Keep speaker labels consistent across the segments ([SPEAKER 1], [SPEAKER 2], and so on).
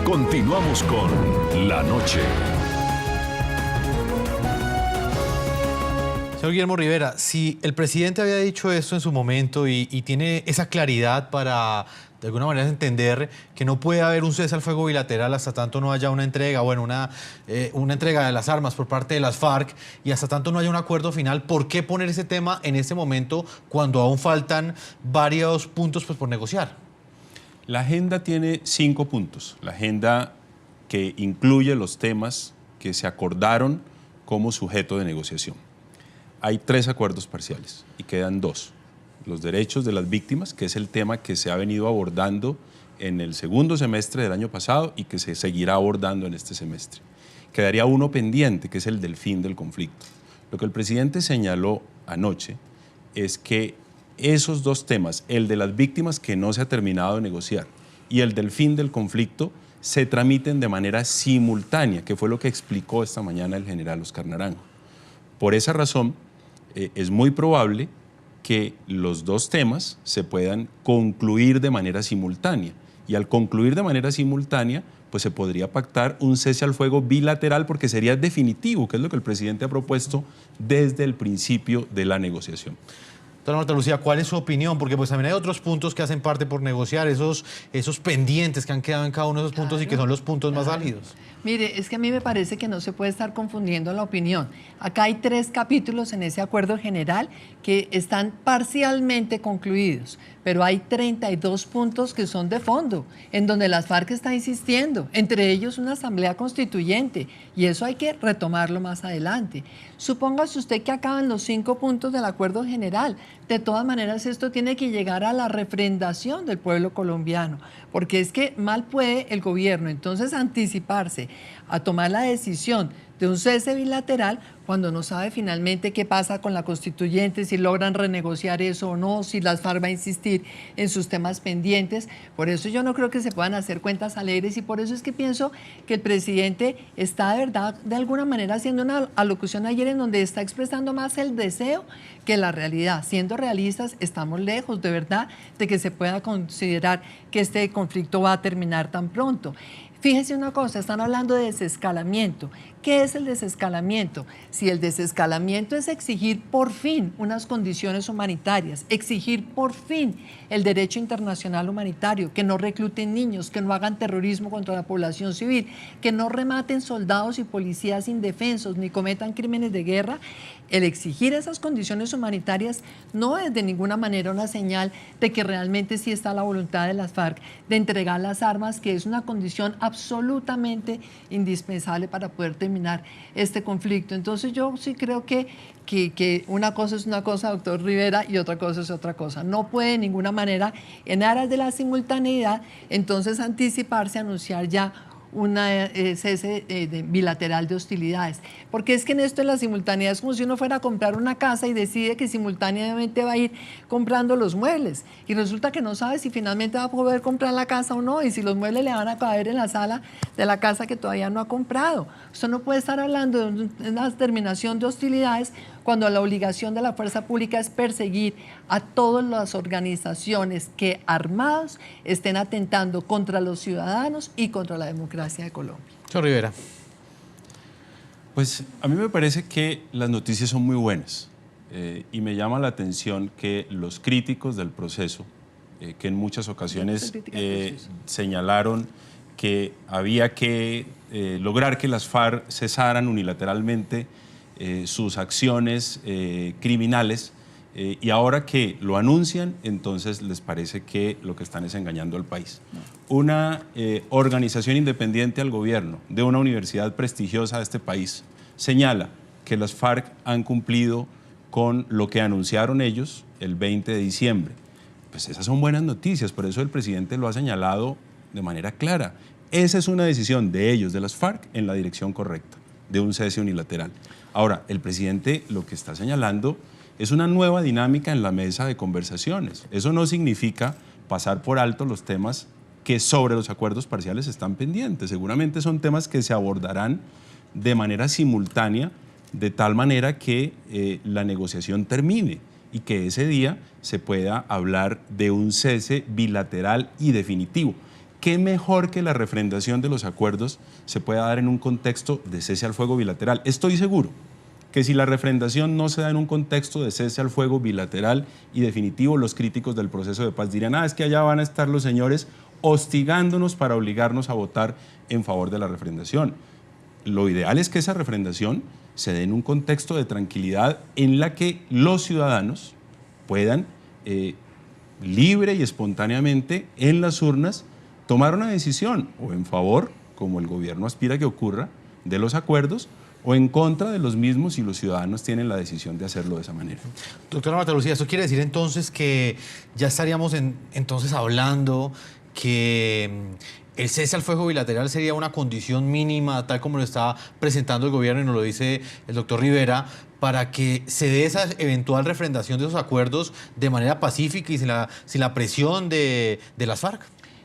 [SPEAKER 1] Continuamos con La Noche.
[SPEAKER 2] Señor Guillermo Rivera, si el presidente había dicho esto en su momento y tiene esa claridad para, de alguna manera, entender que no puede haber un cese al fuego bilateral hasta tanto no haya una entrega, bueno, una entrega de las armas por parte de las FARC y hasta tanto no haya un acuerdo final, ¿por qué poner ese tema en este momento cuando aún faltan varios puntos por negociar?
[SPEAKER 3] La agenda tiene 5 puntos. La agenda que incluye los temas que se acordaron como sujeto de negociación. Hay 3 acuerdos parciales y quedan 2. Los derechos de las víctimas, que es el tema que se ha venido abordando en el segundo semestre del año pasado y que se seguirá abordando en este semestre. Quedaría uno pendiente, que es el del fin del conflicto. Lo que el presidente señaló anoche es que esos 2 temas, el de las víctimas que no se ha terminado de negociar y el del fin del conflicto, se tramiten de manera simultánea, que fue lo que explicó esta mañana el general Oscar Naranjo. Por esa razón, es muy probable que los 2 temas se puedan concluir de manera simultánea. Y al concluir de manera simultánea, pues se podría pactar un cese al fuego bilateral porque sería definitivo, que es lo que el presidente ha propuesto desde el principio de la negociación.
[SPEAKER 2] Doctora Marta Lucía, ¿cuál es su opinión? Porque pues también hay otros puntos que hacen parte por negociar, esos pendientes que han quedado en cada uno de esos puntos y que son los puntos más válidos.
[SPEAKER 4] Mire, es que a mí me parece que no se puede estar confundiendo la opinión. Acá hay 3 capítulos en ese acuerdo general que están parcialmente concluidos, pero hay 32 puntos que son de fondo, en donde las FARC está insistiendo, entre ellos una asamblea constituyente, y eso hay que retomarlo más adelante. Supóngase usted que acaban los 5 puntos del acuerdo general. De todas maneras, esto tiene que llegar a la refrendación del pueblo colombiano, porque es que mal puede el gobierno entonces anticiparse a tomar la decisión de un cese bilateral cuando no sabe finalmente qué pasa con la constituyente, si logran renegociar eso o no, si las FARC va a insistir en sus temas pendientes. Por eso yo no creo que se puedan hacer cuentas alegres y por eso es que pienso que el presidente está de verdad, de alguna manera, haciendo una alocución ayer en donde está expresando más el deseo que la realidad. Siendo realistas, estamos lejos de verdad de que se pueda considerar que este conflicto va a terminar tan pronto. Fíjese una cosa, están hablando de desescalamiento. ¿Qué es el desescalamiento? Si el desescalamiento es exigir por fin unas condiciones humanitarias, exigir por fin el derecho internacional humanitario, que no recluten niños, que no hagan terrorismo contra la población civil, que no rematen soldados y policías indefensos, ni cometan crímenes de guerra, el exigir esas condiciones humanitarias no es de ninguna manera una señal de que realmente sí está la voluntad de las FARC de entregar las armas, que es una condición absolutamente indispensable para poder terminar este conflicto. Entonces yo sí creo que una cosa es una cosa, doctor Rivera, y otra cosa es otra cosa. No puede de ninguna manera, en aras de la simultaneidad, entonces anticiparse, anunciar ya una cese bilateral de hostilidades. Porque es que en esto de la simultaneidad es como si uno fuera a comprar una casa y decide que simultáneamente va a ir comprando los muebles. Y resulta que no sabe si finalmente va a poder comprar la casa o no, y si los muebles le van a caber en la sala de la casa que todavía no ha comprado. Usted no puede estar hablando de una terminación de hostilidades cuando la obligación de la fuerza pública es perseguir a todas las organizaciones que armados estén atentando contra los ciudadanos y contra la democracia de Colombia.
[SPEAKER 2] Señor Rivera.
[SPEAKER 3] Pues a mí me parece que las noticias son muy buenas y me llama la atención que los críticos del proceso, que en muchas ocasiones señalaron que había que lograr que las FARC cesaran unilateralmente sus acciones criminales, y ahora que lo anuncian, entonces les parece que lo que están es engañando al país. Una organización independiente al gobierno de una universidad prestigiosa de este país señala que las FARC han cumplido con lo que anunciaron ellos el 20 de diciembre. Pues esas son buenas noticias, por eso el presidente lo ha señalado de manera clara. Esa es una decisión de ellos, de las FARC, en la dirección correcta, de un cese unilateral. Ahora, el presidente lo que está señalando es una nueva dinámica en la mesa de conversaciones. Eso no significa pasar por alto los temas que sobre los acuerdos parciales están pendientes. Seguramente son temas que se abordarán de manera simultánea, de tal manera que la negociación termine y que ese día se pueda hablar de un cese bilateral y definitivo. ¿qué mejor que la refrendación de los acuerdos se pueda dar en un contexto de cese al fuego bilateral? Estoy seguro que si la refrendación no se da en un contexto de cese al fuego bilateral y definitivo, los críticos del proceso de paz dirían, es que allá van a estar los señores hostigándonos para obligarnos a votar en favor de la refrendación. Lo ideal es que esa refrendación se dé en un contexto de tranquilidad en la que los ciudadanos puedan libre y espontáneamente en las urnas tomar una decisión o en favor, como el gobierno aspira que ocurra, de los acuerdos, o en contra de los mismos si los ciudadanos tienen la decisión de hacerlo de esa manera.
[SPEAKER 2] Doctora Marta Lucía, ¿eso quiere decir entonces que ya estaríamos entonces hablando que el cese al fuego bilateral sería una condición mínima, tal como lo está presentando el gobierno y nos lo dice el doctor Rivera, para que se dé esa eventual refrendación de esos acuerdos de manera pacífica y sin la presión de las FARC?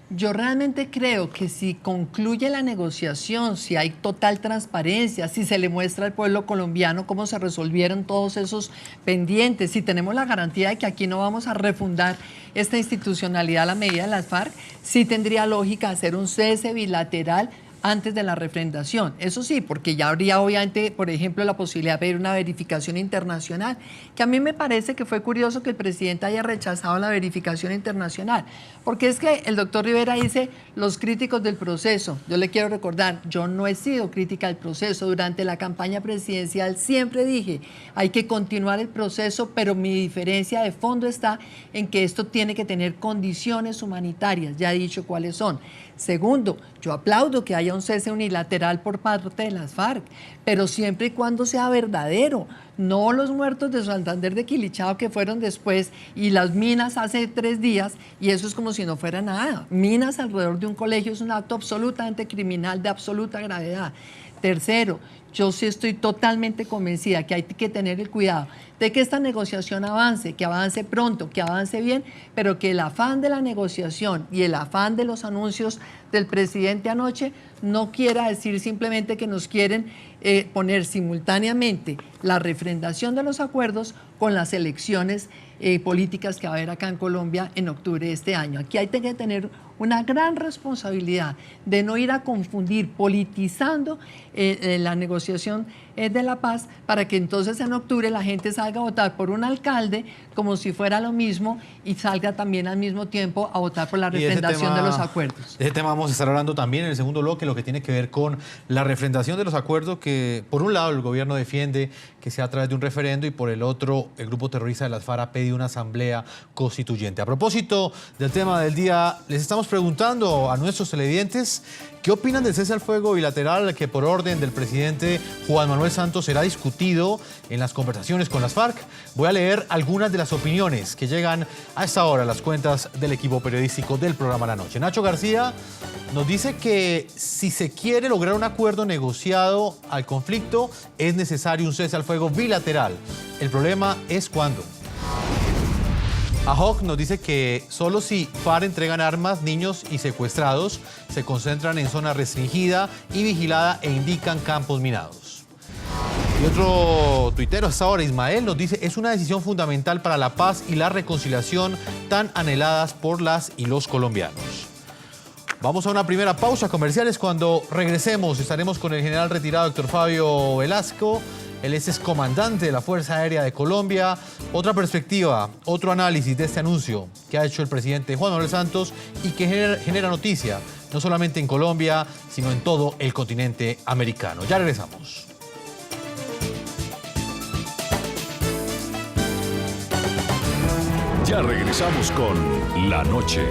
[SPEAKER 4] Yo realmente creo que si concluye la negociación, si hay total transparencia, si se le muestra al pueblo colombiano cómo se resolvieron todos esos pendientes, si tenemos la garantía de que aquí no vamos a refundar esta institucionalidad a la medida de las FARC, sí tendría lógica hacer un cese bilateral antes de la refrendación. Eso sí, porque ya habría obviamente, por ejemplo, la posibilidad de pedir una verificación internacional, que a mí me parece que fue curioso que el presidente haya rechazado la verificación internacional, porque es que el doctor Rivera dice los críticos del proceso. Yo le quiero recordar, yo no he sido crítica del proceso. Durante la campaña presidencial siempre dije, hay que continuar el proceso, pero mi diferencia de fondo está en que esto tiene que tener condiciones humanitarias, ya he dicho cuáles son. Segundo, yo aplaudo que haya un cese unilateral por parte de las FARC, pero siempre y cuando sea verdadero, no los muertos de Santander de Quilichao que fueron después y las minas hace 3 días y eso es como si no fuera nada. Minas alrededor de un colegio es un acto absolutamente criminal de absoluta gravedad. Tercero, yo sí estoy totalmente convencida que hay que tener el cuidado de que esta negociación avance, que avance pronto, que avance bien, pero que el afán de la negociación y el afán de los anuncios del presidente anoche no quiera decir simplemente que nos quieren poner simultáneamente la refrendación de los acuerdos con las elecciones políticas que va a haber acá en Colombia en octubre de este año. Aquí hay que tener una gran responsabilidad de no ir a confundir politizando la negociación de la paz para que entonces en octubre la gente salga a votar por un alcalde como si fuera lo mismo y salga también al mismo tiempo a votar por la refrendación de los acuerdos.
[SPEAKER 2] De ese tema vamos a estar hablando también en el segundo bloque, lo que tiene que ver con la refrendación de los acuerdos que por un lado el gobierno defiende que sea a través de un referendo y por el otro el grupo terrorista de las FARC ha pedido una asamblea constituyente. A propósito del tema del día, les estamos preguntando a nuestros televidentes ¿qué opinan del cese al fuego bilateral que por orden del presidente Juan Manuel Santos será discutido en las conversaciones con las FARC? Voy a leer algunas de las opiniones que llegan a esta hora a las cuentas del equipo periodístico del programa La Noche. Nacho García nos dice que si se quiere lograr un acuerdo negociado al conflicto es necesario un cese al fuego bilateral. El problema es cuándo. Ahok nos dice que solo si FARC entregan armas, niños y secuestrados se concentran en zona restringida y vigilada e indican campos minados. Y otro tuitero hasta ahora, Ismael, nos dice es una decisión fundamental para la paz y la reconciliación tan anheladas por las y los colombianos. Vamos a una primera pausa comerciales. Cuando regresemos estaremos con el general retirado Héctor Fabio Velasco. Él es excomandante de la Fuerza Aérea de Colombia. Otra perspectiva, otro análisis de este anuncio que ha hecho el presidente Juan Manuel Santos y que genera noticia, no solamente en Colombia, sino en todo el continente americano. Ya regresamos.
[SPEAKER 1] Ya regresamos con La Noche.